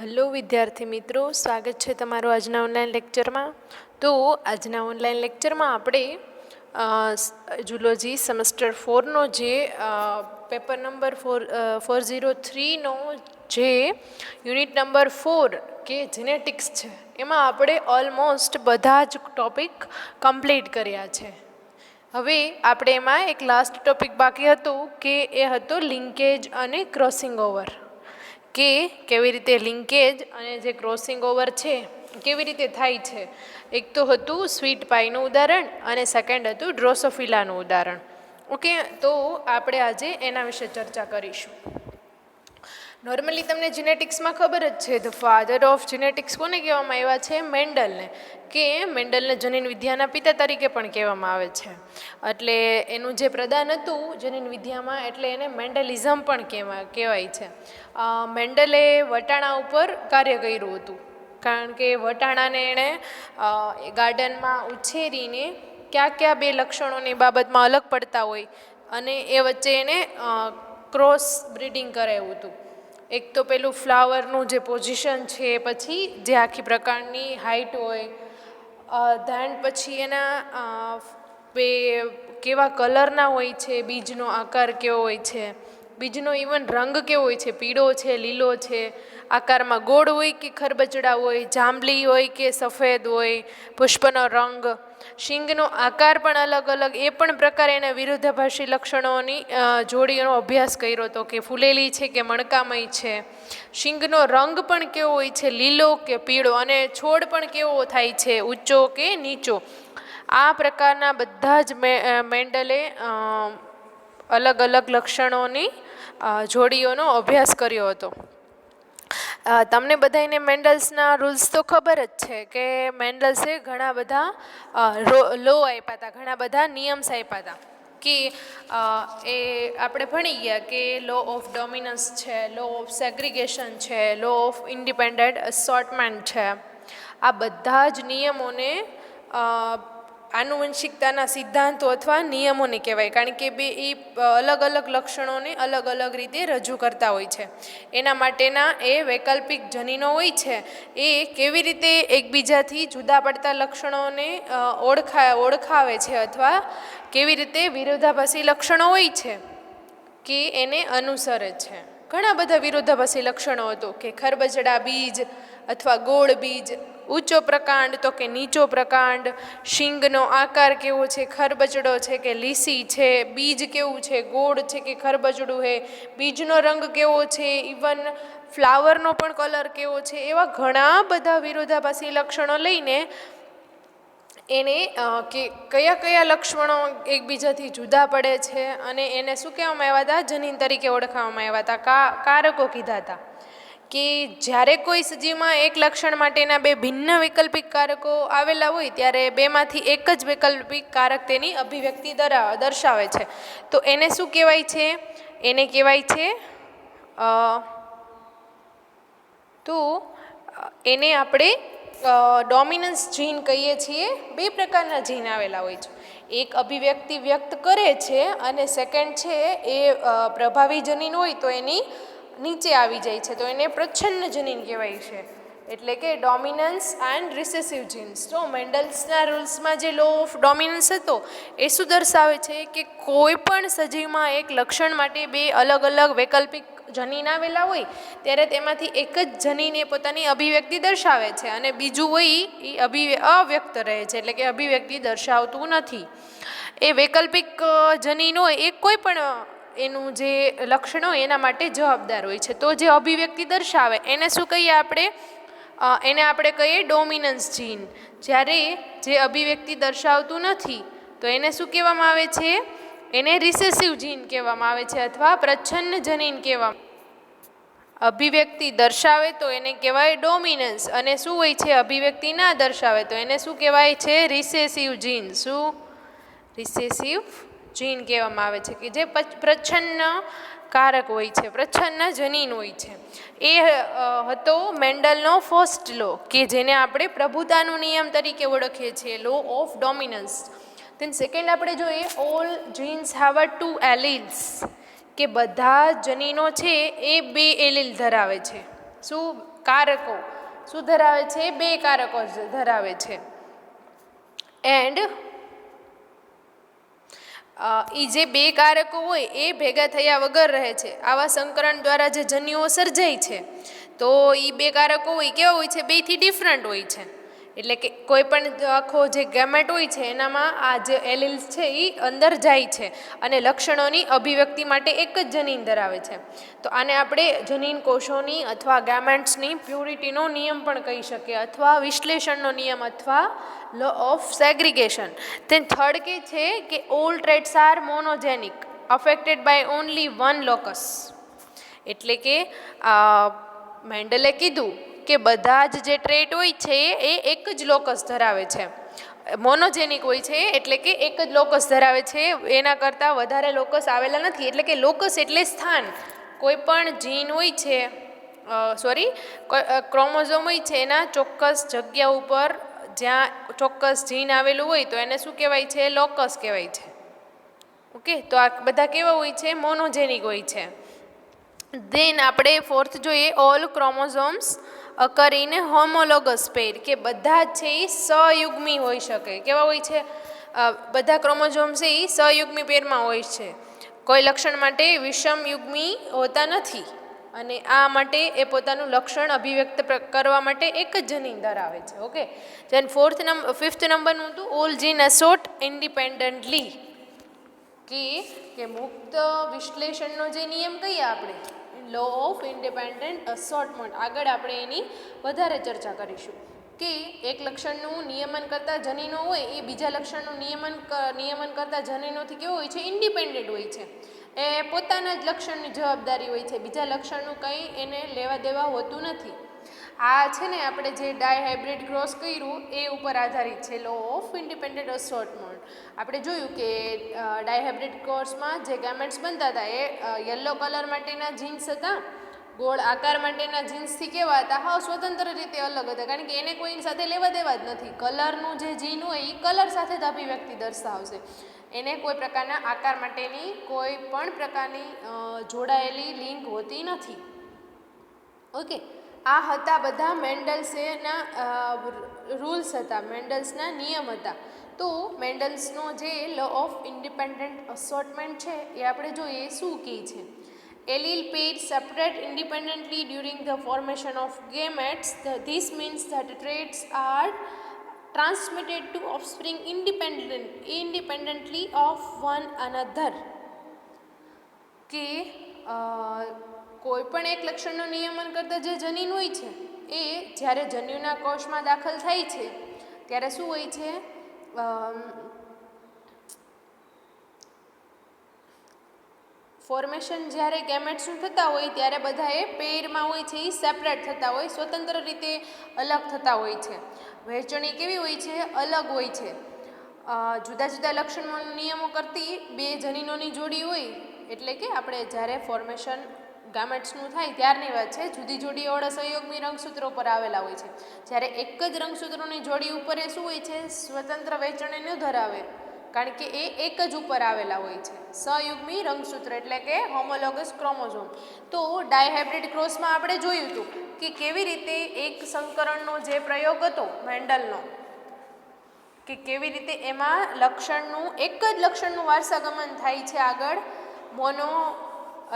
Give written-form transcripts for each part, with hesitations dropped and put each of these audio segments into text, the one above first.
Hello વિદ્યાર્થી મિત્રો, સ્વાગત છે તમારું આજના ઓનલાઈન લેક્ચરમાં. તો આજના ઓનલાઈન લેક્ચરમાં આપણે ઝૂલોજી સેમેસ્ટર 4નો જે પેપર નંબર 403નો જે યુનિટ નંબર 4 કે જેનેટિક્સ છે, એમાં આપણે ઓલમોસ્ટ બધા જ ટોપિક કમ્પ્લીટ કર્યા છે. હવે આપણે એમાં એક લાસ્ટ ટોપિક બાકી હતું કે એ હતો લિંકેજ અને ક્રોસિંગ ઓવર, કે કેવી રીતે લિંકેજ અને જે ક્રોસિંગ ઓવર છે કેવી રીતે થાય છે. એક તો હતું સ્વીટ પાઈનું ઉદાહરણ અને સેકન્ડ હતું ડ્રોસોફિલાનું ઉદાહરણ. ઓકે, તો આપણે આજે એના વિશે ચર્ચા કરીશું. નોર્મલી તમને જીનેટિક્સમાં ખબર જ છે, ધ ફાધર ઓફ જીનેટિક્સ કોને કહેવામાં આવ્યા છે? મેન્ડલને, કે મેન્ડલને જનીન વિદ્યાના પિતા તરીકે પણ કહેવામાં આવે છે. એટલે એનું જે પ્રદાન હતું જનીન વિદ્યામાં, એટલે એને મેન્ડલિઝમ પણ કહેવાય છે. મેન્ડલે વટાણા ઉપર કાર્ય કર્યું હતું, કારણ કે વટાણાને એણે ગાર્ડનમાં ઉછેરીને કયા બે લક્ષણોની બાબતમાં અલગ પડતા હોય અને એ વચ્ચે એને ક્રોસ બ્રીડિંગ કરાવ્યું હતું. એક તો પેલું ફ્લાવરનું જે પોઝિશન છે, પછી જે આખી પ્રકારની હાઇટ હોય, ધેન પછી એના કેવા કલરના હોય છે, બીજનો આકાર કેવો હોય છે, બીજનો ઇવન રંગ કેવો હોય છે, પીળો છે, લીલો છે, આકારમાં ગોળ હોય કે ખરબચડા હોય, જાંબલી હોય કે સફેદ હોય, પુષ્પનો રંગ, શીંગનો આકાર પણ અલગ અલગ, એ પણ પ્રકારે એને વિરોધાભાસી લક્ષણોની જોડીનો અભ્યાસ કર્યો હતો કે ફૂલેલી છે કે મણકામય છે. શીંગનો રંગ પણ કેવો હોય છે, લીલો કે પીળો, અને છોડ પણ કેવો થાય છે, ઊંચો કે નીચો. આ પ્રકારના બધા જ મેન્ડલે અલગ અલગ લક્ષણોની જોડીઓનો અભ્યાસ કર્યો હતો. તમને બધાને મેન્ડલ્સના રૂલ્સ તો ખબર જ છે કે મેન્ડલ્સે ઘણા બધા લો આપ્યા હતા, ઘણા બધા નિયમ્સ આપ્યા હતા. કે એ આપણે ભણી ગયા કે લો ઓફ ડોમિનન્સ છે, લો ઓફ સેગ્રીગેશન છે, લો ઓફ ઇન્ડિપેન્ડન્ટ અસોર્ટમેન્ટ છે. આ બધા જ નિયમોને આનુવંશિકતાના સિદ્ધાંતો અથવા નિયમોને કહેવાય, કારણ કે એ અલગ અલગ લક્ષણોને અલગ અલગ રીતે રજૂ કરતા હોય છે. એના માટેના એ વૈકલ્પિક જનીનો હોય છે, એ કેવી રીતે એકબીજાથી જુદા પડતા લક્ષણોને ઓળખાવે છે, અથવા કેવી રીતે વિરોધાભાસી લક્ષણો હોય છે કે એને અનુસરે છે. ઘણા બધા વિરોધાભાસી લક્ષણો હતું કે ખરબચડા બીજ અથવા ગોળ બીજ, ઊંચો પ્રકાંડ તો કે નીચો પ્રકાંડ, શીંગનો આકાર કેવો છે, ખરબચડો છે કે લીસી છે, બીજ કેવું છે, ગોળ છે કે ખરબચડું છે, બીજનો રંગ કેવો છે, ઇવન ફ્લાવરનો પણ કલર કેવો છે. એવા ઘણા બધા વિરોધાભાસી લક્ષણો લઈને એને કે કયા લક્ષણો એકબીજાથી જુદા પડે છે અને એને શું કહેવામાં આવ્યા હતા? જનીન તરીકે ઓળખાવવામાં આવ્યા હતા, કારકો કીધા હતા. કે જ્યારે કોઈ સજીવમાં એક લક્ષણ માટેના બે ભિન્ન વૈકલ્પિક કારકો આવેલા હોય, ત્યારે બેમાંથી એક જ વૈકલ્પિક કારક તેની અભિવ્યક્તિ દર્શાવે છે. તો એને શું કહેવાય છે? એને કહેવાય છે તો એને આપણે ડોમિનન્સ જીન કહીએ છીએ. બે પ્રકારના જીન આવેલા હોય છે, એક અભિવ્યક્તિ વ્યક્ત કરે છે અને સેકન્ડ છે એ પ્રભાવી જનીન હોય તો એની નીચે આવી જાય છે, તો એને પ્રચ્છન્ન જનીન કહેવાય છે. એટલે કે ડોમિનન્સ એન્ડ રિસેસિવ જીન્સ. તો મેન્ડલ્સના રૂલ્સમાં જે લો ઓફ ડોમિનન્સ હતો એ શું દર્શાવે છે કે કોઈ પણ સજીવમાં એક લક્ષણ માટે બે અલગ અલગ વૈકલ્પિક જનીન આવેલા હોય, ત્યારે તેમાંથી એક જ જનીન એ પોતાની અભિવ્યક્તિ દર્શાવે છે અને બીજું હોય એ અવ્યક્ત રહે છે, એટલે કે અભિવ્યક્તિ દર્શાવતું નથી. એ વૈકલ્પિક જનીન હોય એ કોઈ પણ એનું જે લક્ષણ હોય એના માટે જવાબદાર હોય છે. તો જે અભિવ્યક્તિ દર્શાવે એને શું કહીએ આપણે? એને આપણે કહીએ ડોમિનન્સ જીન. જ્યારે જે અભિવ્યક્તિ દર્શાવતું નથી તો એને શું કહેવામાં આવે છે? એને રિસેસિવ જીન કહેવામાં આવે છે, અથવા પ્રચ્છન્ન જનીન કહેવામાં. અભિવ્યક્તિ દર્શાવે તો એને કહેવાય ડોમિનન્સ, અને શું હોય છે? અભિવ્યક્તિ ના દર્શાવે તો એને શું કહેવાય છે? રિસેસિવ જીન. શું? રિસેસિવ જીન કહેવામાં આવે છે, કે જે પ્રચ્છન્ન કારક હોય છે, પ્રચ્છન્ન જનીન હોય છે. એ હતો મેન્ડલનો ફર્સ્ટ લો, કે જેને આપણે પ્રભુતાનો નિયમ તરીકે ઓળખીએ છીએ, law of dominance. Then second આપણે જોઈએ all genes have two alleles, કે બધા જનીનો છે એ બે એલીલ ધરાવે છે. શું કારકો શું ધરાવે છે? 2 કારકો ધરાવે છે. એન્ડ એ જે 2 કારકો હોય એ ભેગા થયા વગર રહે છે. આવા સંકરણ દ્વારા જે જન્યુઓ સર્જાય છે તો એ 2 કારકો હોય કેવા હોય છે? 2 થી ડિફરન્ટ હોય છે. એટલે કે કોઈ પણ આખો જે ગેમેટ હોય છે એનામાં આ જે એલીલ્સ છે એ અંદર જાય છે અને લક્ષણોની અભિવ્યક્તિ માટે એક જ જનીન ધરાવે છે. તો આને આપણે જનીન કોષોની અથવા ગેમેટ્સની પ્યુરિટીનો નિયમ પણ કહી શકીએ, અથવા વિશ્લેષણનો નિયમ, અથવા law of segregation. Then third કે છે કે all traits are monogenic affected by only one locus. એટલે કે મેન્ડલે કીધું કે બધા જ જે ટ્રેટ હોય છે એ એક જ લોકસ ધરાવે છે, મોનોજેનિક હોય છે, એટલે કે એક જ લોકસ ધરાવે છે, એના કરતાં વધારે લોકસ આવેલા નથી. એટલે કે લોકસ એટલે સ્થાન. કોઈ પણ જીન હોય છે, ક્રોમોઝોમ હોય છે, એના ચોક્કસ જગ્યા ઉપર જ્યાં ચોક્કસ જીન આવેલું હોય તો એને શું કહેવાય છે? લોકસ કહેવાય છે. ઓકે, તો આ બધા કેવા હોય છે? મોનોજેનિક હોય છે. ધેન આપણે ફોર્થ જોઈએ, ઓલ ક્રોમોઝોમ્સ અકર ઇન હોમોલોગસ પેર, કે બધા જ છે એ સહયુગ્મી હોઈ શકે. કેવા હોય છે? બધા ક્રોમોઝોમ છે એ સહયુગ્મી પેરમાં હોય છે. કોઈ લક્ષણ માટે વિષમયુગ્મી હોતા નથી અને આ માટે એ પોતાનું લક્ષણ અભિવ્યક્ત કરવા માટે એક જ જનીન ધરાવે છે. ઓકે, ધેન ફિફ્થ નંબરનું હતું ઓલ જીન એસોર્ટ ઇન્ડિપેન્ડન્ટલી, કે મુક્ત વિશ્લેષણનો જે નિયમ કહીએ આપણે, લો ઓફ ઇન્ડિપેન્ડન્ટ અસોર્ટમેન્ટ, આગળ આપણે એની વધારે ચર્ચા કરીશું. કે એક લક્ષણનું નિયમન કરતા જનીનો હોય એ બીજા લક્ષણનું નિયમન કરતા જનીનોથી કેવો હોય છે? ઇન્ડિપેન્ડન્ટ હોય છે. એ પોતાના જ લક્ષણની જવાબદારી હોય છે, બીજા લક્ષણનું કંઈ એને લેવા દેવા હોતું નથી. આ છે ને આપણે જે ડાયહાઇબ્રિડ ક્રોસ કર્યું એ ઉપર આધારિત છે, લો ઓફ ઇન્ડિપેન્ડન્ટ અસોર્ટમેન્ટ. આપણે જોયું કે ડાયહાઇબ્રિડ ક્રોસમાં જે ગેમેટ્સ બનતા હતા એ યલો કલર માટેના જીન્સ હતા, ગોળ આકાર માટેના જીન્સથી કેવા હતા? હા, સ્વતંત્ર રીતે અલગ હતા, કારણ કે એને કોઈની સાથે લેવા દેવા જ નથી. કલરનું જે જીન હોય એ કલર સાથે જ અભિવ્યક્તિ દર્શાવશે, એને કોઈ પ્રકારના આકાર માટેની કોઈ પણ પ્રકારની જોડાયેલી લિંક હોતી નથી. ઓકે, આ હતા બધા મેન્ડલ્સના રૂલ્સ હતા, મેન્ડલ્સના નિયમ હતા. તો મેન્ડલ્સનો જે લો ઓફ ઇન્ડિપેન્ડન્ટ અસોર્ટમેન્ટ છે એ આપણે જોઈએ શું કહે છે. Allele pairs separate independently during the formation of gametes. This means that traits are transmitted to offspring independently of one another. કે કોઈ પણ એક લક્ષણનું નિયમન કરતા જે જનીન હોય છે એ જ્યારે જન્યુના કોષમાં દાખલ થાય છે ત્યારે શું હોય છે? ફોર્મેશન જ્યારે ગેમેટ્સનું થતા હોય ત્યારે બધા એ પેરમાં હોય છે, એ સેપરેટ થતા હોય, સ્વતંત્ર રીતે અલગ થતા હોય છે. વહેંચણી કેવી હોય છે? અલગ હોય છે. જુદા જુદા લક્ષણો નિયમો કરતી 2 જનીનોની જોડી હોય, એટલે કે આપણે જ્યારે ફોર્મેશન ગામેટ્સનું થાય ત્યારની વાત છે. જુદી જોડી વાળા સંયોગમી રંગસૂત્રો પર આવેલા હોય છે, જ્યારે એક જ રંગસૂત્રોની જોડી ઉપર એ શું હોય છે? સ્વતંત્ર વહેંચણી ન ધરાવે, કારણ કે એ એક જ ઉપર આવેલા હોય છે, સહયુગ્મી રંગસૂત્ર, એટલે કે હોમોલોગસ ક્રોમોઝોમ. તો ડાયહાઇબ્રિડ ક્રોસમાં આપણે જોયું હતું કે કેવી રીતે એક સંકરણનો જે પ્રયોગ હતો મેન્ડલનો, કે કેવી રીતે એમાં લક્ષણનું એક જ લક્ષણનું વારસાગમન થાય છે આગળ. મોનો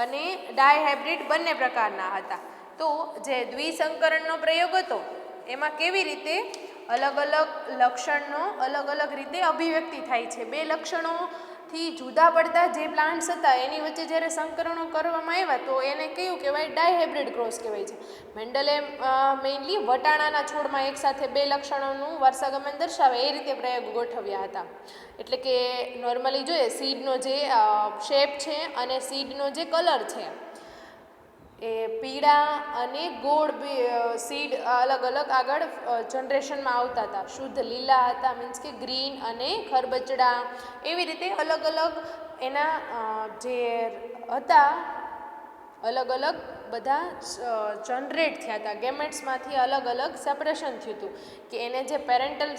અને ડાયહાઇબ્રિડ બંને પ્રકારના હતા. તો જે દ્વિસંકરણનો પ્રયોગ હતો એમાં કેવી રીતે અલગ અલગ લક્ષણનો અલગ અલગ રીતે અભિવ્યક્તિ થાય છે. 2 લક્ષણોથી જુદા પડતા જે પ્લાન્ટ્સ હતા એની વચ્ચે જ્યારે સંકરણો કરવામાં આવ્યા તો એને કયું કહેવાય? ડાયહાઇબ્રિડ ક્રોસ કહેવાય છે. મેન્ડલે મેઇનલી વટાણાના છોડમાં એકસાથે 2 લક્ષણોનું વારસાગમન દર્શાવે એ રીતે પ્રયોગ ગોઠવ્યા હતા. એટલે કે નોર્મલી જોઈએ સીડનો જે શેપ છે અને સીડનો જે કલર છે એ પીળા અને ગોળ સીડ અલગ અલગ આગળ જનરેશનમાં આવતા હતા. શુદ્ધ લીલા હતા, મીન્સ કે ગ્રીન, અને ખરબચડા, એવી રીતે અલગ અલગ એના જે હતા અલગ અલગ બધા જનરેટ થયા હતા. ગેમેટ્સમાંથી અલગ અલગ સેપરેશન થયું હતું કે એને જે પેરેન્ટલ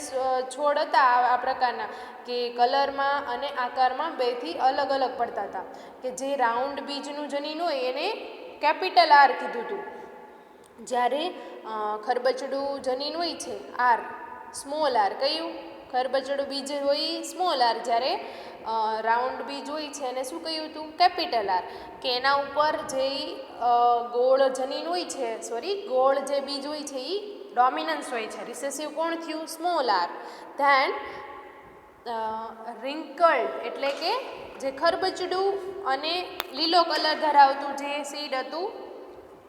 છોડ હતા આ પ્રકારના કે કલરમાં અને આકારમાં 2થી અલગ અલગ પડતા હતા. કે જે રાઉન્ડ બીજનું જનીન હોય એને કેપિટલ R કીધું હતું, જ્યારે ખરબચડું જનીન હોય છે આર, સ્મોલ આર, કયું ખરબચડું બીજ હોય સ્મોલ આર, જ્યારે રાઉન્ડ બીજ હોય છે એને શું કહ્યું હતું કેપિટલ આર. કે એના ઉપર જે ગોળ જનીન હોય છે, ગોળ જે બીજ હોય છે એ ડોમિનન્સ હોય છે. રિસેસિવ કોણ થયું સ્મોલ આર. ધેન રિંકલ્ડ એટલે કે જે ખરબચડું અને લીલો કલર ધરાવતું જે સીડ હતું,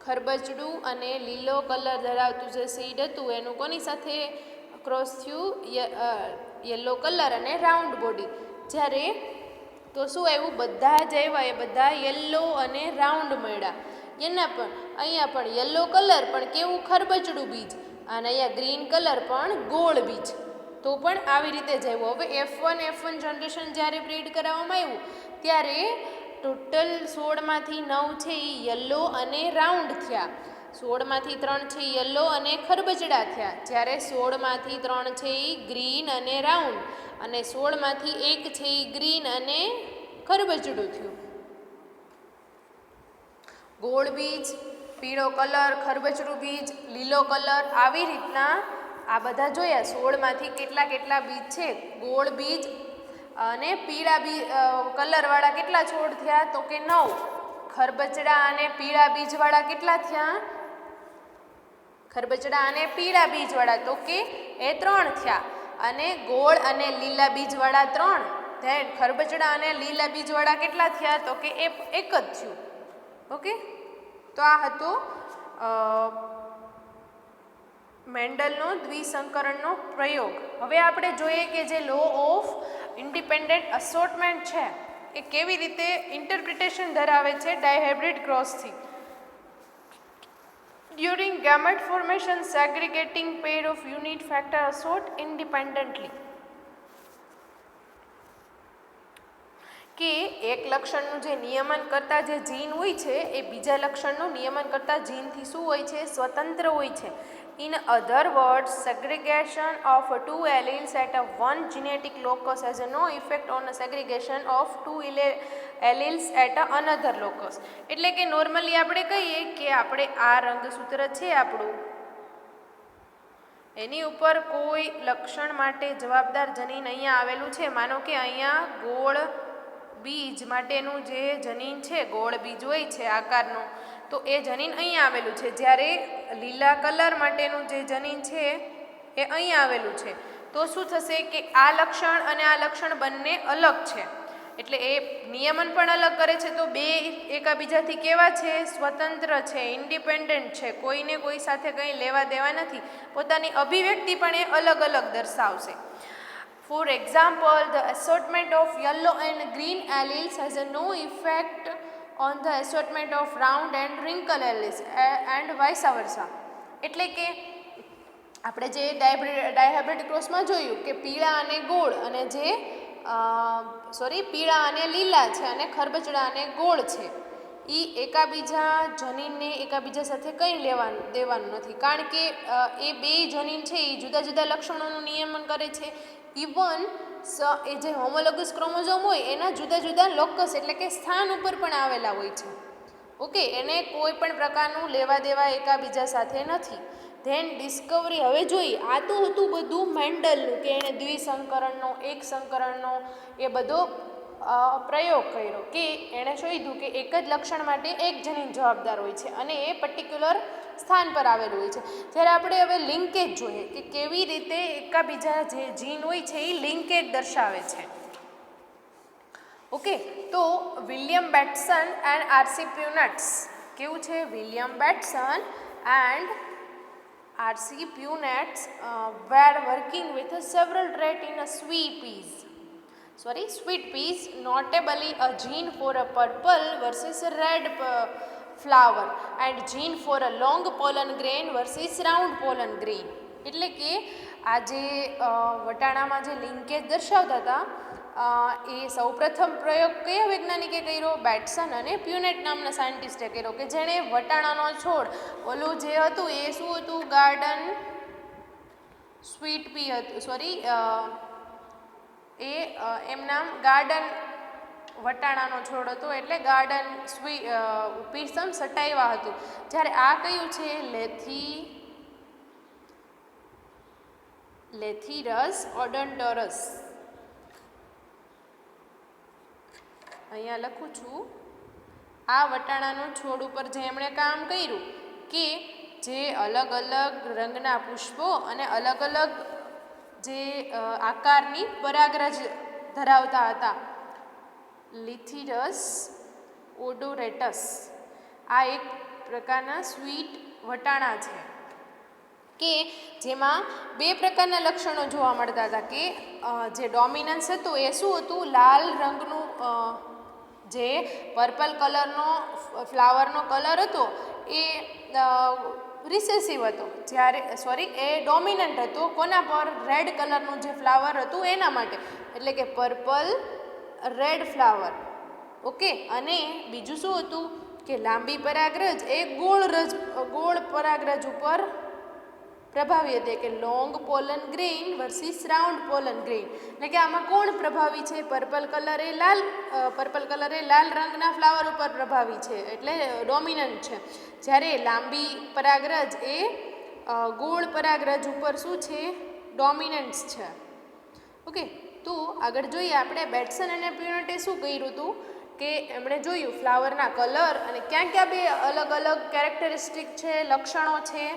ખરબચડું અને લીલો કલર ધરાવતું જે સીડ હતું એનું કોની સાથે ક્રોસ થયું યલો કલર અને રાઉન્ડ બોડી. જ્યારે તો શું આવ્યું બધા જ આવ્યા એ બધા યલો અને રાઉન્ડ મળ્યા. એના પણ અહીંયા પણ યલો કલર પણ કેવું ખરબચડું બીજ અને અહીંયા ગ્રીન કલર પણ ગોળ બીજ. તો પણ આવી રીતે જ આવ્યું. હવે F1 જનરેશન જ્યારે બ્રીડ કરાવવામાં આવ્યું ત્યારે ટોટલ 16માંથી 9 છે એ યલો અને રાઉન્ડ થયા, 16માંથી 3 છે યલો અને ખરબચડા થયા, જ્યારે 16માંથી 3 છે એ ગ્રીન અને રાઉન્ડ અને 16માંથી 1 છે એ ગ્રીન અને ખરબચડું થયું. ગોળ બીજ, પીળો કલર, ખરબચડું બીજ, લીલો કલર, આવી રીતના આ બધા જોયા. 16માંથી કેટલા બીજ છે ગોળ બીજ અને પીળા કલરવાળા કેટલા છોડ થયા તો કે 9. ખરબચડા અને પીળા બીજવાળા કેટલા થયા, ખરબચડા અને પીળા બીજવાળા તો કે એ 3 થયા. અને ગોળ અને લીલા બીજવાળા 3. ધેન ખરબચડા અને લીલા બીજવાળા કેટલા થયા તો કે એ 1 જ થયું. ઓકે, તો આ હતો મેન્ડલનો દ્વિસંકરણનો પ્રયોગ. હવે આપણે જોઈએ કે જે લો ઓફ ઇન્ડિપેન્ડન્ટ અસોર્ટમેન્ટ છે એ કેવી રીતે ઇન્ટરપ્રિટેશન ધરાવે છે dihybrid ક્રોસથી. During gamete formation, segregating pair of unit factor assort independently. કે એક લક્ષણનું જે નિયમન કરતા જે જીન હોય છે એ બીજા લક્ષણનું નિયમન કરતા જીનથી શું હોય છે સ્વતંત્ર હોય છે. In other words, segregation of two alleles at a one genetic locus has no effect on the segregation of two alleles at another locus. એટલે કે નોર્મલી આપણે કહીએ કે આપણે આ રંગસૂત્ર છે આપણું, એની ઉપર કોઈ લક્ષણ માટે જવાબદાર જનીન અહીંયા આવેલું છે. માનો કે અહીંયા ગોળ બીજ માટેનું જે જનીન છે, ગોળ બીજ હોય છે આકારનું, તો એ જનીન અહીંયા આવેલું છે. જ્યારે લીલા કલર માટેનું જે જનીન છે એ અહીંયા આવેલું છે. તો શું થશે કે આ લક્ષણ અને આ લક્ષણ બંને અલગ છે, એટલે એ નિયમન પણ અલગ કરે છે. તો બે એકબીજાથી કેવા છે સ્વતંત્ર છે, ઇન્ડિપેન્ડન્ટ છે, કોઈને કોઈ સાથે કંઈ લેવા દેવા નથી, પોતાની અભિવ્યક્તિ પણ એ અલગ અલગ દર્શાવશે. For example, the assortment of yellow and green alleles has no effect on the assortment of round and wrinkle alleles and vice versa. એટલે કે આપણે જે ડાયહાઇબ્રિડ ક્રોસમાં જોયું કે પીળા અને ગોળ અને જે પીળા અને લીલા છે અને ખરબચડા અને ગોળ છે એ એકબીજા જનીનને એકબીજા સાથે કંઈ લેવાનું દેવાનું નથી, કારણ કે એ બે જનીન છે એ જુદા જુદા લક્ષણોનું નિયમન કરે છે. ઇવન એ જે હોમોલોગસ ક્રોમોઝોમ હોય એના જુદા જુદા લોકસ એટલે કે સ્થાન ઉપર પણ આવેલા હોય છે. ઓકે, એને કોઈ પણ પ્રકારનું લેવા દેવા એકબીજા સાથે નથી. ધેન ડિસ્કવરી હવે જોઈએ. આ તો હતું બધું મેન્ડલનું કે એણે દ્વિસંકરણનો એક સંકરણનો એ બધો પ્રયોગ કર્યો કે એણે શોધ્યું કે એક જ લક્ષણ માટે એક જનીન જવાબદાર હોય છે અને એ પર્ટિક્યુલર સ્થાન પર આવેલું હોય છે. જ્યારે આપણે હવે લિંકેજ જોઈએ કે કેવી રીતે એકબીજા જે જીન હોય છે એ લિંકેજ દર્શાવે છે. ઓકે, તો William Bateson and R C Punnett's કેવું છે, William Bateson and R C Punnett's were working with several traits in a sweet peas, notably a gene for a purple versus a red flower and gene for a long pollen grain versus round pollen grain. એટલે કે આ જે વટાણામાં જે linkage દર્શાવતા હતા એ સૌપ્રથમ પ્રયોગ કયા વૈજ્ઞાનિકે કર્યો, બેટ્સન અને પ્યુનેટ નામના સાયન્ટિસ્ટે કર્યો કે જેણે વટાણાનો છોડ ઓલું જે હતું એ શું હતું ગાર્ડન સ્વીટ પી હતું, એમ નામ ગાર્ડન વટાણાનો છોડ હતો એટલે ગાર્ડન પીસમ સટાવ્યા હતું. જ્યારે આ કયું છે લેથિરસ ઓડન્ટરસ. અહીંયા લખું છું આ વટાણાનો છોડ ઉપર જે એમણે કામ કર્યું કે જે અલગ અલગ રંગના પુષ્પો અને અલગ અલગ જે આકારની પરાગરજ ધરાવતા હતા. લેથિરસ ઓડોરેટસ આ એક પ્રકારના સ્વીટ વટાણા છે કે જેમાં બે પ્રકારના લક્ષણો જોવા મળતા હતા કે જે ડોમિનન્સ હતું એ શું હતું, લાલ રંગનું જે પર્પલ કલરનો ફ્લાવરનો કલર હતો એ રિસેસિવ હતો, જ્યારે એ ડોમિનન્ટ હતો કોના પર, રેડ કલરનું જે ફ્લાવર હતું એના માટે, એટલે કે પર્પલ રેડ ફ્લાવર. ઓકે, અને બીજું શું હતું કે લાંબી પરાગરજ એ ગોળ પરાગરજ ઉપર પ્રભાવી હતી, કે long pollen grain versus round pollen grain. એટલે કે આમાં કોણ પ્રભાવી છે, પર્પલ કલર એ લાલ રંગના ફ્લાવર ઉપર પ્રભાવી છે એટલે ડોમિનન્ટ છે, જ્યારે લાંબી પરાગરજ એ ગોળ પરાગરજ ઉપર શું છે, ડોમિનન્ટ્સ છે. ઓકે, તો આગળ જોઈએ આપણે બેટ્સન અને પ્યુનેટે શું કર્યું હતું કે એમણે જોયું ફ્લાવરના કલર અને ક્યાં ક્યાં બે અલગ અલગ કેરેક્ટરિસ્ટિક છે, લક્ષણો છે.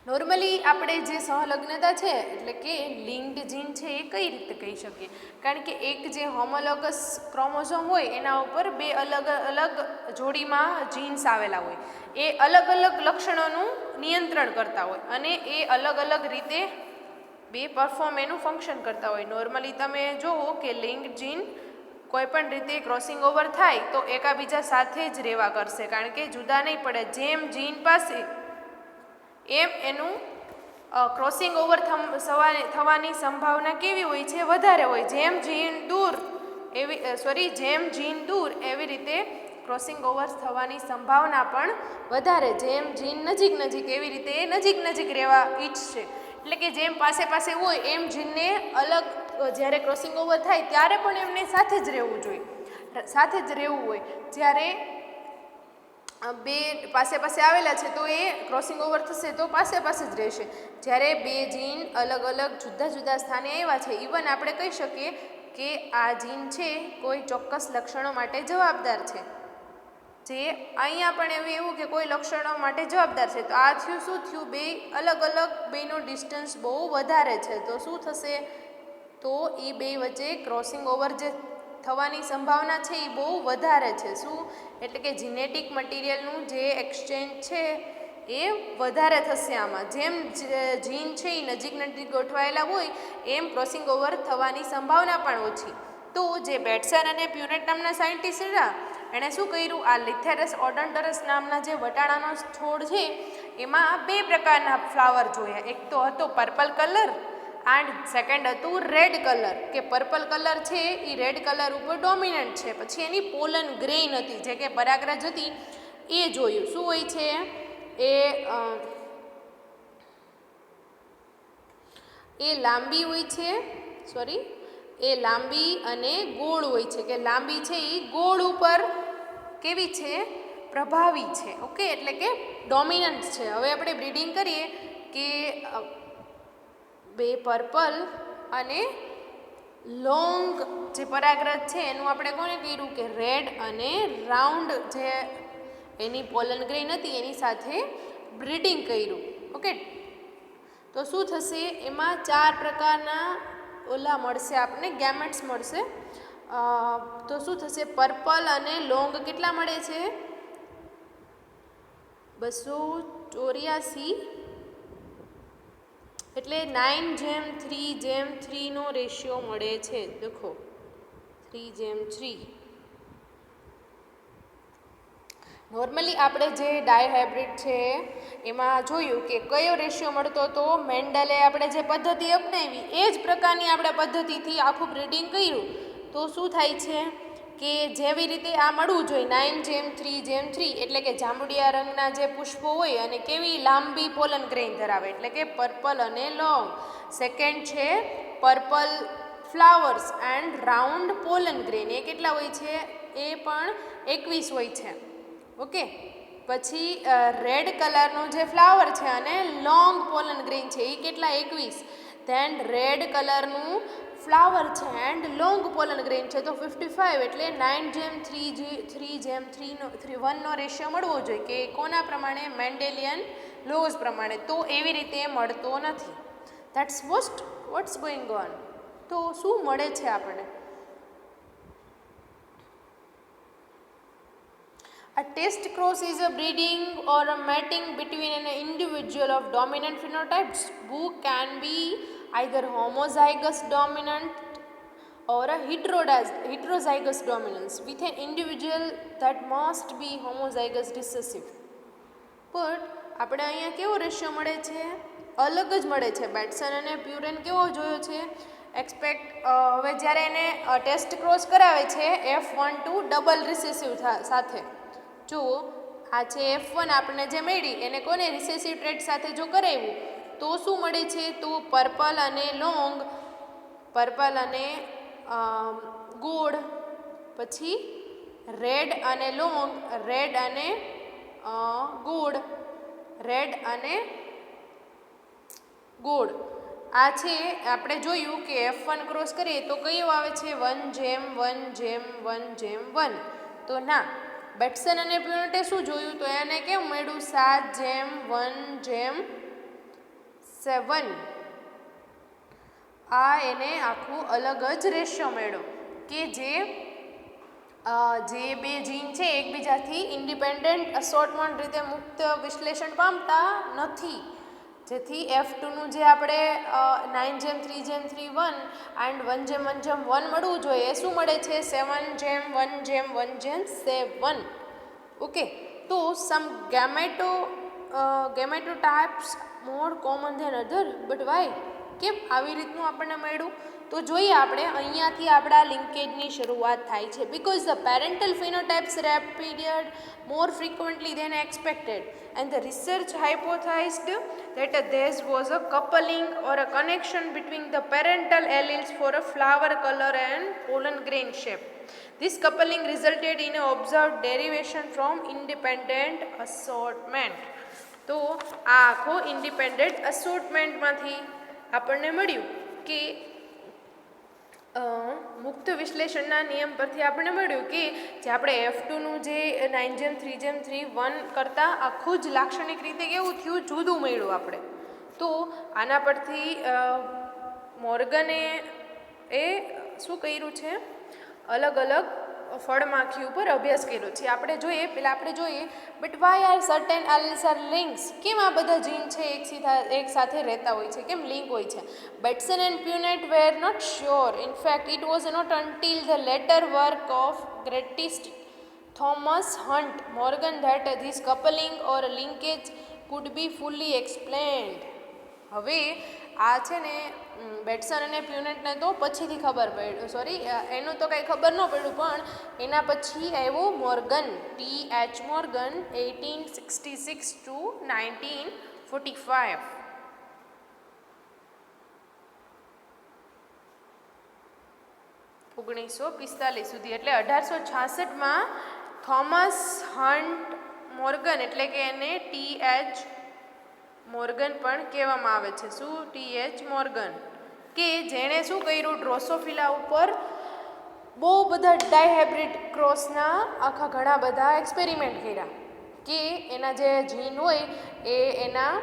નોર્મલી આપણે જે સહલગ્નતા છે એટલે કે લિંક્ડ જીન છે એ કઈ રીતે કહી શકીએ, કારણ કે એક જે હોમોલોગસ ક્રોમોઝોમ હોય એના ઉપર બે અલગ અલગ જોડીમાં જીન્સ આવેલા હોય, એ અલગ અલગ લક્ષણોનું નિયંત્રણ કરતા હોય અને એ અલગ અલગ રીતે બે પરફોર્મ એનું ફંક્શન કરતા હોય. નોર્મલી તમે જુઓ કે લિંક્ડ જીન કોઈ પણ રીતે ક્રોસિંગ ઓવર થાય તો એકાબીજા સાથે જ રહેવા કરશે, કારણ કે જુદા નહીં પડે. જેમ જીન પાસે એમ એનું ક્રોસિંગ ઓવર થવાની સંભાવના કેવી હોય છે, વધારે હોય. જેમ જીન દૂર એવી રીતે ક્રોસિંગ ઓવર થવાની સંભાવના પણ વધારે. જેમ જીન નજીક એવી રીતે એ નજીક રહેવા ઈચ્છશે, એટલે કે જેમ પાસે હોય એમ જીનને અલગ જ્યારે ક્રોસિંગ ઓવર થાય ત્યારે પણ એમને સાથે જ રહેવું હોય. જ્યારે બે પાસે આવેલા છે તો એ ક્રોસિંગ ઓવર થશે તો પાસે જ રહેશે. જ્યારે બે જીન અલગ અલગ જુદા સ્થાને આવ્યા છે, ઇવન આપણે કહી શકીએ કે આ જીન છે કોઈ ચોક્કસ લક્ષણો માટે જવાબદાર છે, જે અહીંયા પણ એવું કે કોઈ લક્ષણો માટે જવાબદાર છે. તો આ થયું શું થયું, બે અલગ બેનો ડિસ્ટન્સ બહુ વધારે છે, તો શું થશે, તો એ બે વચ્ચે ક્રોસિંગ ઓવર જે થવાની સંભાવના છે એ બહુ વધારે છે. શું, એટલે કે જીનેટિક મટીરિયલનું જે એક્સચેન્જ છે એ વધારે થશે આમાં. જેમ જીન છે એ નજીક ગોઠવાયેલા હોય એમ ક્રોસિંગ ઓવર થવાની સંભાવના પણ ઓછી. તો જે બેટ્સન અને પ્યુનેટ નામના સાયન્ટિસ્ટ હતા એણે શું કર્યું, આ લેથેરસ ઓડન્ટરસ નામના જે વટાણાનો છોડ છે એમાં બે પ્રકારના ફ્લાવર જોયા. એક તો હતો પર્પલ કલર એન્ડ સેકન્ડ હતું રેડ કલર, કે પર્પલ કલર છે એ રેડ કલર ઉપર ડોમિનન્ટ છે. પછી એની પોલન ગ્રેઇન હતી, જે કે પરાગરજ હતી એ જોયું. શું હોય છે, એ લાંબી હોય છે, એ લાંબી અને ગોળ હોય છે, કે લાંબી છે એ ગોળ ઉપર કેવી છે, પ્રભાવી છે. ઓકે, એટલે કે ડોમિનન્ટ છે. હવે આપણે બ્રીડિંગ કરીએ કે બે પર્પલ અને લોંગ જે પરાગરજ છે એનું આપણે કોને કર્યું કે રેડ અને રાઉન્ડ જે એની પોલન ગ્રેઇન હતી એની સાથે બ્રીડિંગ કર્યું. ઓકે, તો શું થશે, એમાં 4 પ્રકારના ઓલા મળશે આપણને, ગેમેટ્સ મળશે. તો શું થશે, પર્પલ અને લોંગ કેટલા મળે છે, 284, એટલે 9:3:3 નો રેશિયો મળે છે. દેખો 3:3. નોર્મલી આપણે જે ડાયહાઇબ્રિડ છે એમાં જોયું કે કયો રેશિયો મળતો હતો, મેન્ડલે આપણે જે પદ્ધતિ અપનાવી એ જ પ્રકારની આપણે પદ્ધતિથી આખું બ્રીડિંગ કર્યું. તો શું થાય છે કે જેવી રીતે આ મળવું જોઈએ 9:3:3, એટલે કે જાંબુડિયા રંગના જે પુષ્પો હોય અને કેવી લાંબી પોલન ગ્રેઇન ધરાવે, એટલે કે પર્પલ અને લોંગ. સેકન્ડ છે purple flowers and round pollen grain એ કેટલા હોય છે? એ પણ 21 હોય છે. ઓકે, પછી રેડ કલરનો જે ફ્લાવર છે અને લોંગ પોલન ગ્રેન છે એ કેટલા? 21. ધેન રેડ કલરનું ફ્લાવર છે એન્ડ લોંગ પોલન ગ્રેન છે તો 55, એટલે 9:3:1નો રેશિયો મળવો જોઈએ કે કોના પ્રમાણે? મેન્ડેલિયન લોઝ પ્રમાણે. તો એવી રીતે મળતો નથી. That's watts going on. તો શું મળે છે આપણને? A test cross is a breeding or a mating between an individual of dominant phenotypes who can be either homozygous dominant or a heterozygous dominance with an individual that must be homozygous recessive. But આપણે અહીંયા કેવો ratio મળે છે? અલગ જ મળે છે. Bateson અને પ્યુરેન કેવો જોયો છે? હવે જ્યારે એને ટેસ્ટ ક્રોસ કરાવે છે F12 ડબલ રિસેસિવ સાથે, જો આ છે F1 આપણે જે મળી એને કોને? રિસેસિવ ટ્રેટ સાથે જો કરાવ્યું તો શું મળે છે? તો પર્પલ અને લોંગ, પર્પલ અને ગોળ, પછી રેડ અને લોંગ, રેડ અને ગોળ, રેડ અને ગોળ. આ છે આપણે જોયું કે F1 ક્રોસ કરીએ તો કયો આવે છે? 1:1:1:1. તો ના, બેટ્સન અને પ્યુરેટે શું જોયું? તો એને કેમ મળ્યું? 7:1:7. આ એને આખું અલગ જ રેશિયો મળ્યો કે જે બે જીન છે એકબીજાથી ઇન્ડિપેન્ડન્ટ અસોર્ટમેન્ટ રીતે મુક્ત વિશ્લેષણ પામતા નથી, જેથી F2નું જે આપણે 9:3:1 એન્ડ 1:1:1 મળવું જોઈએ એ શું મળે છે? 7:1:1:7. ઓકે, તો some gametotypes more common than other, but why? કેમ આવી રીતનું આપણને મળ્યું? તો જોઈએ આપણે અહીંયાથી આપણા લિંકેજની શરૂઆત થાય છે. Because the parental phenotypes reappeared more frequently than expected and the research hypothesized that there was a coupling or a connection between the parental alleles for a flower color and pollen grain shape. This coupling resulted in an observed derivation from independent assortment. તો આ આખો independent અસોર્ટમેન્ટમાંથી આપણને મળ્યું કે મુક્ત વિશ્લેષણના નિયમ પરથી આપણને મળ્યું કે જે આપણે F2નું જે 9:3:1 કરતાં આખું જ લાક્ષણિક રીતે કેવું થયું? જુદું મળ્યું આપણે. તો આના પરથી મોર્ગને એ શું કર્યું છે? અલગ અલગ ફળમાખી ઉપર અભ્યાસ કર્યો છે. આપણે જોઈએ but why are certain alleles are links? કેમ આ બધા જીન છે એક સાથે રહેતા હોય છે? કેમ લિંક હોય છે? Bateson and Punnett were not sure. In fact it was not until the later work of geneticist Thomas Hunt Morgan that this coupling or linkage could be fully explained. હવે આ છે ને બેટ્સન અને પ્યુરેટને તો પછીથી ખબર પડી, એનું તો કંઈ ખબર ન પડ્યું, પણ એના પછી આવ્યો મોર્ગન, TH મોર્ગન 1866 to 1945. સુધી એટલે 1866માં થોમસ હન્ટ મોર્ગન, એટલે કે એને TH મોર્ગન પણ કહેવામાં આવે છે. શું? TH મોર્ગન, કે જેણે શું કર્યું? ડ્રોસોફિલા ઉપર બહુ બધા ડાયહાઇબ્રિડ ક્રોસના આખા ઘણા બધા એક્સપેરિમેન્ટ કર્યા કે એના જે જીન હોય એ એના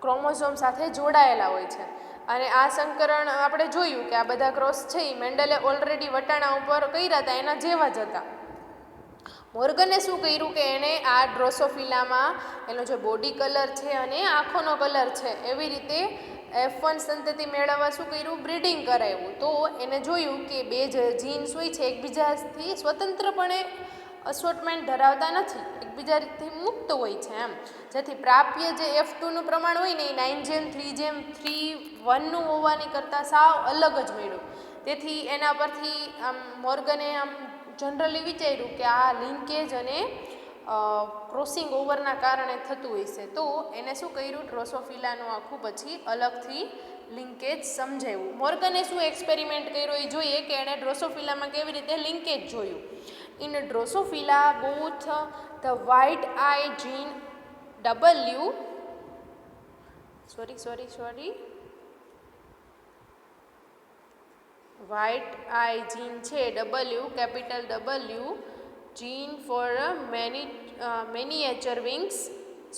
ક્રોમોઝોમ સાથે જોડાયેલા હોય છે. અને આ સંકરણ આપણે જોયું કે આ બધા ક્રોસ છે એ મેન્ડલે ઓલરેડી વટાણા ઉપર કર્યા હતા, એના જેવા જ હતા. મોર્ગને શું કર્યું કે એણે આ ડ્રોસોફિલામાં એનો જે બોડી કલર છે અને આંખોનો કલર છે એવી રીતે F1 સંતતિ મેળવવા શું કર્યું? બ્રીડિંગ કરાવ્યું. તો એને જોયું કે બે જીન્સ હોય છે એકબીજાથી સ્વતંત્રપણે અસોર્ટમેન્ટ ધરાવતા નથી, એકબીજાથી મુક્ત હોય છે એમ, જેથી પ્રાપ્ય જે F2નું પ્રમાણ હોય ને એ 9:3:1 હોવાની કરતાં સાવ અલગ જ મળ્યું. તેથી એના પરથી મોર્ગને જનરલી વિચાર્યું કે આ લિંકેજ અને ક્રોસિંગ ઓવરના કારણે થતું હોય છે. તો એને શું કર્યું? ડ્રોસોફિલાનું આખું પછી અલગથી લિંકેજ સમજાવ્યું. મોર્ગને શું એક્સપેરિમેન્ટ કર્યો એ જોઈએ કે એણે ડ્રોસોફિલામાં કેવી રીતે લિંકેજ જોયું. In Drosophila both the white eye gene white eye gene છે W, capital W, gene for miniature wings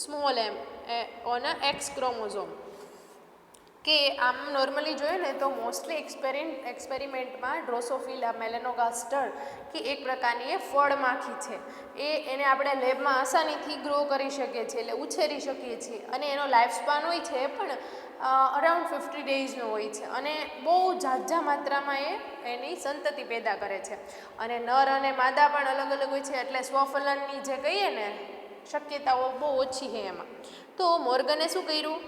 small m on a X chromosome. કે આમ નોર્મલી જોઈએ ને તો મોસ્ટલી એક્સપેરિમેન્ટમાં ડ્રોસોફિલા મેલેનોગાસ્ટર કે એક પ્રકારની એ ફળમાખી છે એને આપણે લેબમાં આસાનીથી ગ્રો કરી શકીએ છીએ, એટલે ઉછેરી શકીએ છીએ. અને એનો લાઈફ સ્પાન હોય છે પણ અરાઉન્ડ 50 ડેઝનો હોય છે અને બહુ ઝાઝા માત્રામાં એની સંતતિ પેદા કરે છે. અને નર અને માદા પણ અલગ અલગ હોય છે, એટલે સ્વફલનની જે કહીએ ને શક્યતાઓ બહુ ઓછી છે એમાં. તો મોર્ગને શું કર્યું,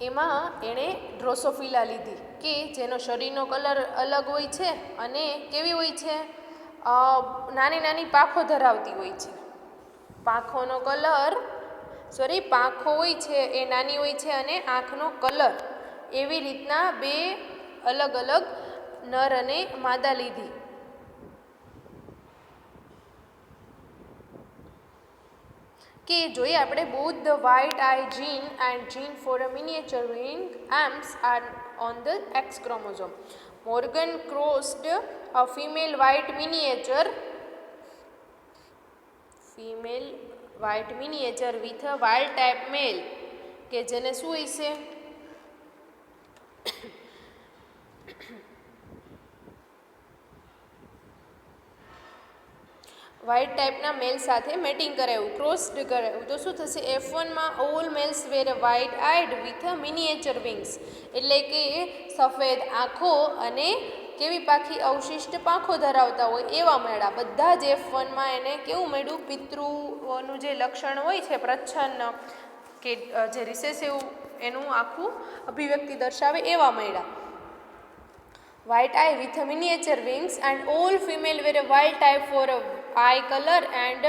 એમાં એણે ડ્રોસોફિલા લીધી કે જેનો શરીરનો કલર અલગ હોય છે અને કેવી હોય છે, નાની નાની પાંખો ધરાવતી હોય છે. પાંખો હોય છે એ નાની હોય છે અને આંખનો કલર એવી રીતના બે અલગ અલગ નર અને માદા લીધી. કે જોઈએ આપણે both the white eye gene and gene for a miniature wing arms are on the X chromosome. Morgan crossed a female white miniature with a wild type male, કે જેને શું હશે, વ્હાઇટ ટાઈપના મેલ સાથે મેટિંગ કરાવ્યું, ક્રોસ્ડ કરાવ્યું. તો શું થશે, F1માં all males were white eyed with miniature wings, એટલે કે સફેદ આંખો અને કેવી પાખી અવશિષ્ટ પાંખો ધરાવતા હોય એવા મળ્યા. બધા જ F1માં એને કેવું મળ્યું, પિતૃઓનું જે લક્ષણ હોય છે પ્રચ્છન્ન કે જે રિસેસિવ એનું આખું અભિવ્યક્તિ દર્શાવે એવા મળ્યા. White eye with miniature wings and all female were wild type for eye colour and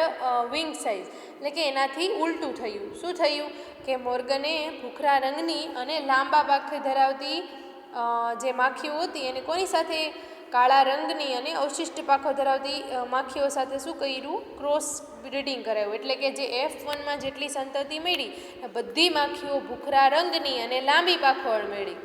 wing size, એટલે કે એનાથી ઉલટું થયું. શું થયું કે મોર્ગને ભૂખરા રંગની અને લાંબા પાંખ ધરાવતી જે માખીઓ હતી એને કોની સાથે, કાળા રંગની અને અવશિષ્ટ પાંખો ધરાવતી માખીઓ સાથે શું કર્યું, ક્રોસ બ્રીડિંગ કરાવ્યું. એટલે કે જે F1માં જેટલી સંતતિ મળી બધી માખીઓ ભૂખરા રંગની અને લાંબી પાંખોવાળી મળી.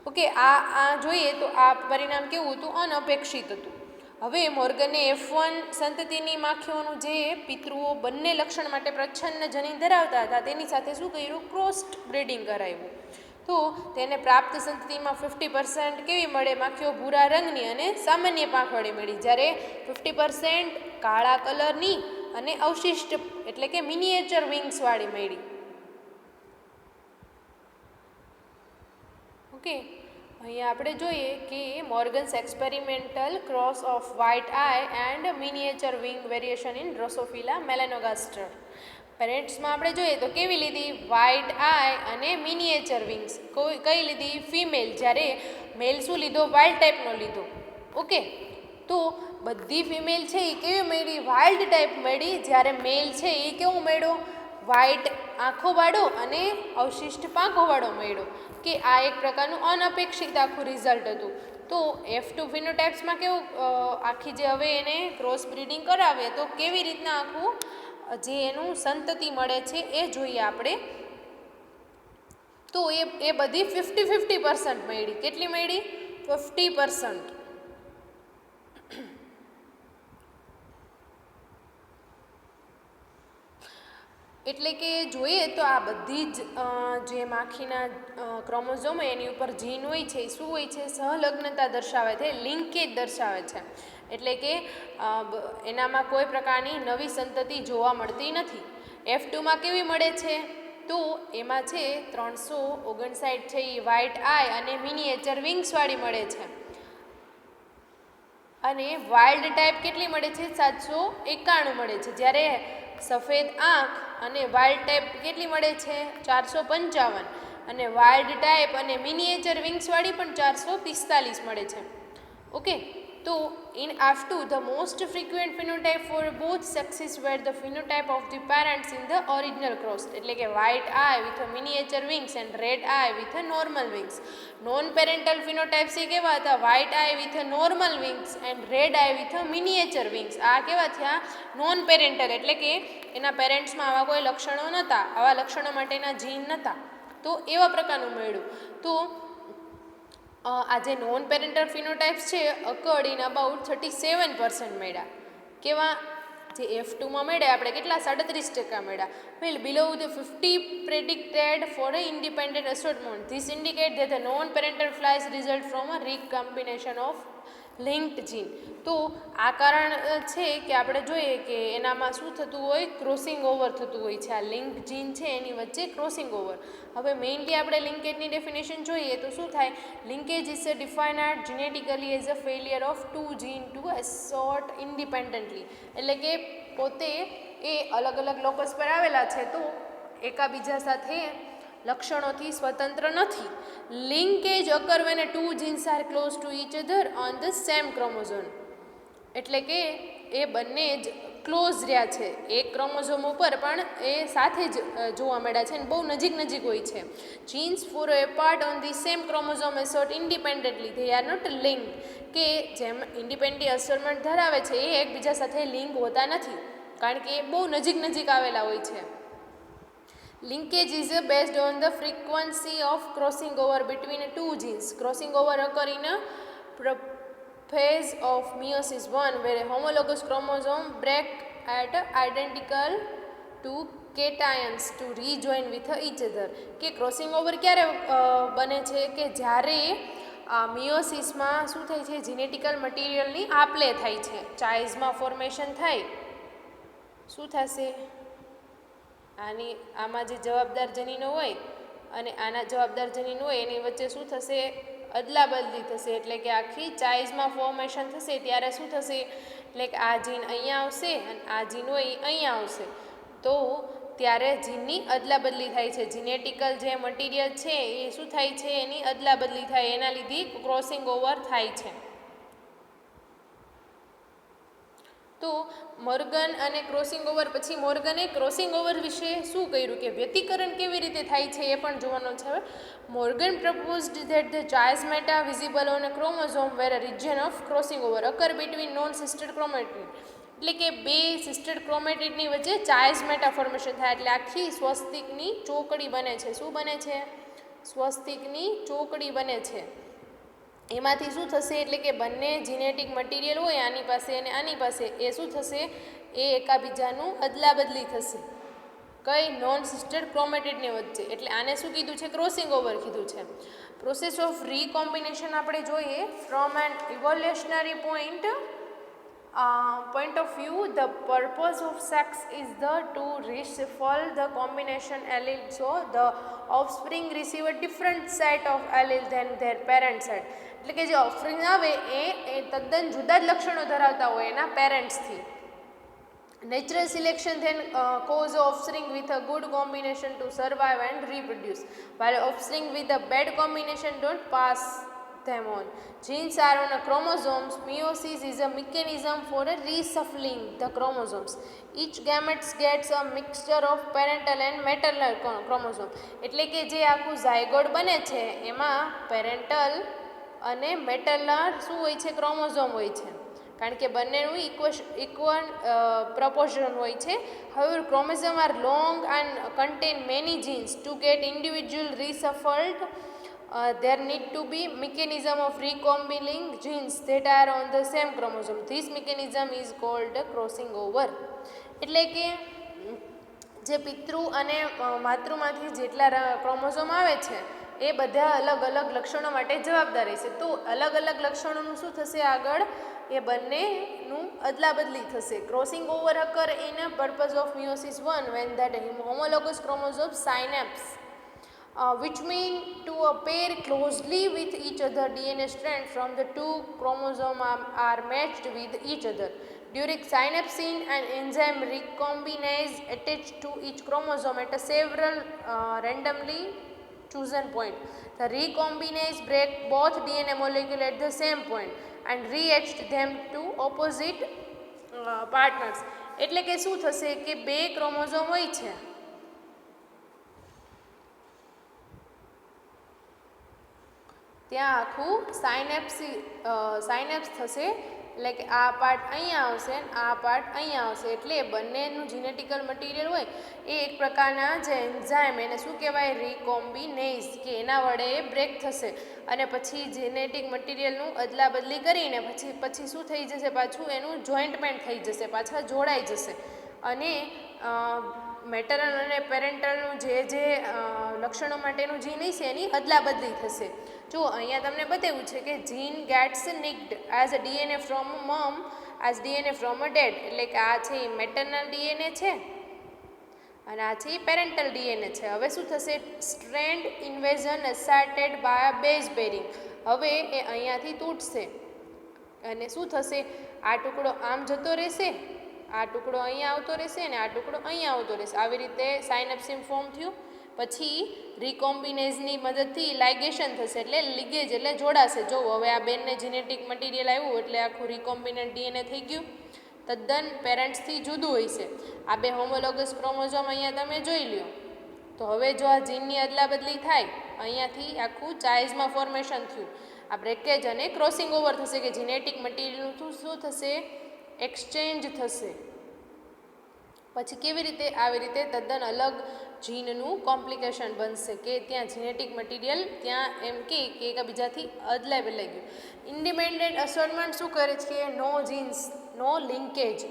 ઓકે, આ જોઈએ તો આ પરિણામ કેવું હતું, અનપેક્ષિત હતું. હવે મોર્ગને F1 સંતતિની માખીઓનું જે પિતૃઓ બંને લક્ષણ માટે પ્રચ્છન્ન જનીન ધરાવતા હતા તેની સાથે શું કર્યું, ક્રોસ્ડ બ્રીડિંગ કરાવ્યું. તો તેને પ્રાપ્ત સંતતિમાં 50% કેવી મળે, માખીઓ ભૂરા રંગની અને સામાન્ય પાંખવાળી મળી, જ્યારે 50% કાળા કલરની અને અવશિષ્ટ એટલે કે મિનિએચર વિંગ્સવાળી મળી. ઓકે, અહીંયા આપણે જોઈએ કે Morgan's experimental cross of white eye and miniature wing variation in Drosophila melanogaster. પેરેન્ટ્સમાં આપણે જોઈએ તો કેવી લીધી, વ્હાઇટ આઈ અને મિનિએચર વિંગ્સ. કઈ લીધી, ફિમેલ, જ્યારે મેલ શું લીધો, વાઇલ્ડ ટાઈપનો લીધો. ઓકે, તો બધી ફિમેલ છે એ કેવી મળી, વાઇલ્ડ ટાઈપ મળી, જ્યારે મેલ છે એ કેવું મળ્યો, વ્હાઇટ આંખોવાળો અને અવશિષ્ટ પાંખોવાળો મળ્યો. કે આ એક પ્રકારનું અનપેક્ષિત આખું રિઝલ્ટ હતું. તો F2 ફિનોટાઇપ્સમાં કેવું આખી જે હવે એને ક્રોસ બ્રીડિંગ કરાવે તો કેવી રીતના આખું જે એનું સંતતિ મળે છે એ જોઈએ આપણે. તો એ બધી 50-50% મળી. કેટલી મળી, 50%. એટલે કે જોઈએ તો આ બધી જ જે માખીના ક્રોમોઝોમ એની ઉપર જીન હોય છે એ શું હોય છે, સહલગ્નતા દર્શાવે છે, લિંકેજ દર્શાવે છે. એટલે કે એનામાં કોઈ પ્રકારની નવી સંતતિ જોવા મળતી નથી. F2માં કેવી મળે છે, તો એમાં છે 359 છે એ વ્હાઇટ આઈ અને મિનિએચર વિંગ્સવાળી મળે છે. અને વાઇલ્ડ ટાઈપ કેટલી મળે છે, 791 મળે છે. જ્યારે સફેદ આંખ અને વાઇલ્ડ ટાઈપ કેટલી મળે છે, 455. અને વાઇલ્ડ ટાઈપ અને મિનિએચર વિંગ્સવાળી પણ 445 મળે છે. ઓકે, તો in F2 the most frequent phenotype for both sexes were the phenotype of the parents in the original cross, એટલે કે white eye with a miniature wings and red eye with a normal wings. Non parental phenotypes એ કેવા હતા? White eye with a normal wings and red eye with a miniature wings. આ કેવા થયા? Non parental, એટલે કે એના પેરેન્ટ્સમાં આવા કોઈ લક્ષણો નહોતા, આવા લક્ષણો માટેના જીન નહોતા. તો એવા પ્રકારનું મળ્યું. તો આ જે નોન પેરેન્ટલ ફિનોટાઇપ્સ છે અકર્ડ ઇન અબાઉટ 37% મળ્યા. કેવા? જે F2માં મળ્યા આપણે કેટલા? 37% મળ્યા. Well below the 50 predicted for a independent assortment. This indicate that the non parental flies result from a recombination of linked gene. તો આ કારણ છે કે આપણે જોઈએ કે એનામાં શું થતું હોય? ક્રોસિંગ ઓવર થતું હોય છે. આ લિંક જીન છે એની વચ્ચે ક્રોસિંગ ઓવર. હવે મેઇનલી આપણે લિંકેજની ડેફિનેશન જોઈએ તો શું થાય? Linkage is defined genetically as a failure of two gene to assort independently. એટલે કે પોતે એ અલગ અલગ લોકસ પર આવેલા છે તો એકાબીજા સાથે લક્ષણોથી સ્વતંત્ર નથી. Linkage occur when two genes are close to each other on the same chromosome. એટલે કે એ બંને જ ક્લોઝ રહ્યા છે એક ક્રોમોઝોમ ઉપર, પણ એ સાથે જ જોવા મળ્યા છે અને બહુ નજીક નજીક હોય છે. Genes for a part on the same chromosome assort independently they are not linked. કે જેમ ઇન્ડિપેન્ડન્ટ અસોર્ટમેન્ટ ધરાવે છે એ એકબીજા સાથે લિંક હોતા નથી, કારણ કે એ બહુ નજીક નજીક આવેલા હોય છે. Linkage is based on the frequency of crossing over between two genes. Crossing over occur in a phase of meiosis 1 where a homologous chromosome break at identical two cations to rejoin with each other. કે crossing over ક્યારે બને છે? કે જ્યારે આ મિયોસિસમાં શું થાય છે? જીનેટિકલ મટીરિયલની આપ-લે થાય છે, ચાઇઝમાં ફોર્મેશન થાય. શું થશે? આમાં જે જવાબદાર જનીનો હોય અને આના જવાબદાર જનીન હોય એની વચ્ચે શું થશે? અદલા બદલી થશે. એટલે કે આખી ચાઇઝમાં ફોર્મેશન થશે ત્યારે શું થશે? એટલે કે આ જીન અહીંયા આવશે અને આ જીન હોય એ અહીંયા આવશે. તો ત્યારે જીનની અદલા બદલી થાય છે. જીનેટિકલ જે મટીરિયલ છે એ શું થાય છે? એની અદલા બદલી થાય, એના લીધે ક્રોસિંગ ઓવર થાય છે. તો મોર્ગન અને ક્રોસિંગ ઓવર, પછી મોર્ગને ક્રોસિંગ ઓવર વિશે શું કર્યું કે વ્યતિકરણ કેવી રીતે થાય છે એ પણ જોવાનું છે. Morgan proposed that the chiasmata visible on a chromosome where a region of crossing over occur between non sister chromatid. એટલે કે બે સિસ્ટર ક્રોમેટિડની વચ્ચે ચાઇઝમેટા ફોર્મેશન થાય એટલે આખી સ્વસ્તિકની ચોકડી બને છે. શું બને છે? સ્વસ્તિકની ચોકડી બને છે. એમાંથી શું થશે? એટલે કે બંને જીનેટિક મટીરિયલ હોય આની પાસે અને આની પાસે, એ શું થશે? એ એકાબીજાનું અદલા બદલી થશે. કઈ? નોન સિસ્ટર ક્રોમેટિડની વચ્ચે. એટલે આને શું કીધું છે? ક્રોસિંગ ઓવર કીધું છે. પ્રોસેસ ઓફ રીકોમ્બિનેશન આપણે જોઈએ from an evolutionary point of view. The purpose of sex is to reshuffle the combination allele, so the offspring receive a different set of allele than their parent set. એટલે કે જે offspring આવે એ તદ્દન જુદા જ લક્ષણો ધરાવતા હોય એના પેરેન્ટ્સથી. Natural selection then cause offspring with a good combination to survive and reproduce, while offspring with a bad combination don't pass them on. Genes are on a chromosomes. Meiosis is a mechanism for a reshuffling the chromosomes. Each gamete gets a mixture of parental and maternal chromosome. એટલે કે જે આખું zygote બને છે એમાં parental અને maternal શું હોય છે? ક્રોમોઝોમ હોય છે, કારણ કે બંનેનું ઇક્વલ પ્રપોર્શન હોય છે. હવે chromosome are long and contain many genes to get individual reshuffled. There need to be mechanism of recombining genes that are on the same chromosome. This mechanism is called crossing over. એટલે કે જે પિતૃ અને માતૃમાંથી જેટલા chromosome આવે છે એ બધા અલગ અલગ લક્ષણો માટે જવાબદાર રહેશે. તો અલગ અલગ લક્ષણોનું શું થશે? આગળ એ બંનેનું અદલા બદલી થશે. Crossing over occur in a purpose of meiosis 1 when that homologous chromosome synapse which mean to pair closely with each other DNA strands from the two chromosomes are matched with each other. During synapsing, an enzyme recombinase attached to each chromosome at a several randomly chosen point. The recombinase break both DNA molecule at the same point and reattach them to opposite partners. એટલે કે શું થશે કે બે chromosome હોય છે, ત્યાં આખું સાયનેપ્સ થશે, એટલે કે આ પાર્ટ અહીંયા આવશે ને આ પાર્ટ અહીંયા આવશે. એટલે બંનેનું જીનેટિકલ મટીરિયલ હોય એ એક પ્રકારના જે એન્ઝાઇમ, એને શું કહેવાય, રીકોમ્બિનેઝ, કે એના વડે એ બ્રેક થશે અને પછી જેનેટિક મટીરિયલનું અદલા બદલી કરીને પછી શું થઈ જશે, પાછું એનું જોઈન્ટમેન્ટ થઈ જશે, પાછા જોડાઈ જશે. અને મેટરનલ અને પેરેન્ટલનું જે લક્ષણો માટેનું જીન હશે એની અદલા બદલી થશે. જો અહીંયા તમને બતાવ્યું છે કે gene gets nicked as a DNA from mum as DNA from a dad, એટલે કે આ છે એ મેટરનલ ડીએનએ છે અને આ છે એ પેરેન્ટલ ડીએનએ છે. હવે શું થશે, સ્ટ્રેન્ડ ઇન્વેઝન અસર્ટેડ બાય બેઝ બેરિંગ, હવે એ અહીંયાથી તૂટશે અને શું થશે, આ ટુકડો આમ જતો રહેશે, આ ટુકડો અહીંયા આવતો રહેશે અને આ ટુકડો અહીંયા આવતો રહેશે. આવી રીતે સાયનેપ્સિસ ફોર્મ થયું. પછી રીકોમ્બિનેઝની મદદથી લાઇગેશન થશે, એટલે લિગેજ, એટલે જોડાશે. જો હવે આ બેનને જીનેટિક મટીરિયલ આવ્યું એટલે આખું રીકોમ્બિનેન્ટ ડીએનએ થઈ ગયું, તદ્દન પેરેન્ટ્સથી જુદું હોય છે. આ બે હોમોલોગસ ક્રોમોઝોમ અહીંયા તમે જોઈ લ્યો. તો હવે જો આ જીનની અદલા બદલી થાય, અહીંયાથી આખું ચાઇઝમાં ફોર્મેશન થયું, આ બ્રેકેજ અને ક્રોસિંગ ઓવર થશે, કે જીનેટિક મટીરિયલનું શું થશે, એક્સચેન્જ થશે. પછી કેવી રીતે, આવી રીતે તદ્દન અલગ જીનનું કોમ્પ્લિકેશન બનશે, કે ત્યાં જીનેટિક મટીરિયલ ત્યાં એમ કે એકબીજાથી અદલાઈ બદલાઈ ગયું. ઇન્ડિપેન્ડન્ટ અસોર્ટમેન્ટ શું કરે છે, નો જીન્સ નો linkage,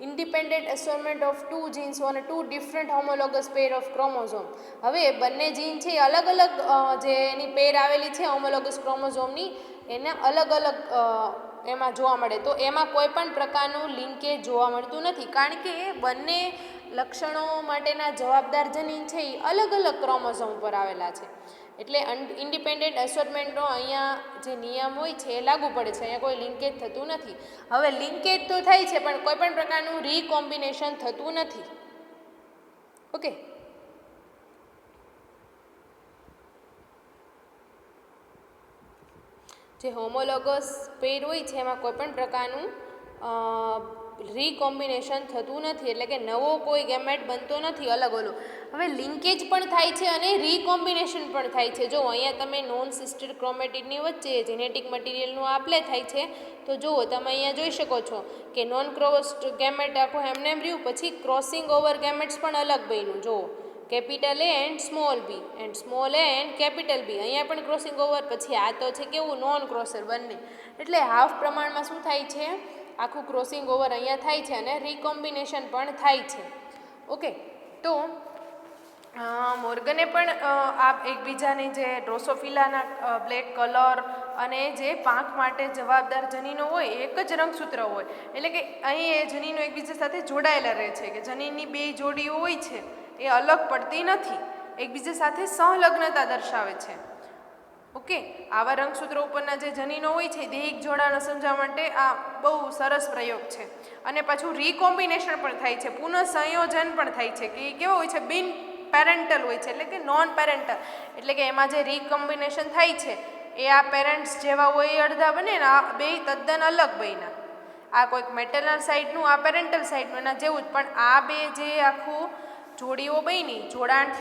independent assortment of two genes on two different homologous pair of chromosome. હવે બંને જીન છે અલગ અલગ, જે એની પેર આવેલી છે હોમોલોગસ ક્રોમોઝોમની, એને અલગ અલગ એમાં જોવા મળે. તો એમાં કોઈ પણ પ્રકારનું લિંકેજ જોવા મળતું નથી, કારણ કે બંને લક્ષણો માટેના જવાબદાર જનીન છે એ અલગ અલગ ક્રોમોઝોમ પર આવેલા છે. એટલે ઇન્ડિપેન્ડન્ટ અસોર્ટમેન્ટનો અહીંયા જે નિયમ હોય છે એ લાગુ પડે છે, અહીંયા કોઈ લિંકેજ થતું નથી. હવે લિંકેજ તો થાય છે પણ કોઈ પણ પ્રકારનું રીકોમ્બિનેશન થતું નથી. ઓકે, જે હોમોલોગસ પેર હોય છે એમાં કોઈ પણ પ્રકારનું રીકોમ્બિનેશન થતું નથી, એટલે કે નવો કોઈ ગેમેટ બનતો નથી અલગ અલગ. હવે લિંકેજ પણ થાય છે અને રીકોમ્બિનેશન પણ થાય છે. જો અહીંયા તમે નોન સિસ્ટર ક્રોમેટિડની વચ્ચે જેનેટિક મટીરિયલનું આપલે થાય છે, તો જુઓ તમે અહીંયા જોઈ શકો છો કે નોન ક્રોસ્ડ ગેમેટ આખું એમને રહ્યું, પછી ક્રોસિંગ ઓવર ગેમેટ્સ પણ અલગ બન્યું. જુઓ, capital A and small B and small A and capital B, અહીંયા પણ ક્રોસિંગ ઓવર. પછી આ તો છે કેવું, નોન ક્રોસર બંને, એટલે હાફ પ્રમાણમાં શું થાય છે, આખું ક્રોસિંગ ઓવર અહીંયા થાય છે અને રીકોમ્બિનેશન પણ થાય છે. ઓકે, તો મોર્ગને પણ આ એકબીજાની જે ડ્રોસોફિલાના બ્લેક કલર અને જે પાંખ માટે જવાબદાર જનીનો હોય એક જ રંગસૂત્ર હોય, એટલે કે અહીં એ જનીનો એકબીજા સાથે જોડાયેલા રહે છે, કે જનીનની બે જોડીઓ હોય છે એ અલગ પડતી નથી, એકબીજા સાથે સંલગ્નતા દર્શાવે છે. ઓકે, આવા રંગસૂત્રો ઉપરના જે જનીનો હોય છે દૈહિક જોડાણ સમજાવવા માટે આ બહુ સરસ પ્રયોગ છે. અને પાછું રીકોમ્બિનેશન પણ થાય છે, પુનઃ સંયોજન પણ થાય છે, કે એ કેવો હોય છે, બિન પેરેન્ટલ હોય છે, એટલે કે નોન પેરેન્ટલ, એટલે કે એમાં જે રીકોમ્બિનેશન થાય છે એ આ પેરેન્ટ્સ જેવા હોય એ અડધા બને ને આ બે તદ્દન અલગ બન્યા. આ કોઈક મેટરનલ સાઈડનું, આ પેરેન્ટલ સાઈડનું, એના જેવું જ, પણ આ બે જે આખું જોડીઓ બની જોડાણ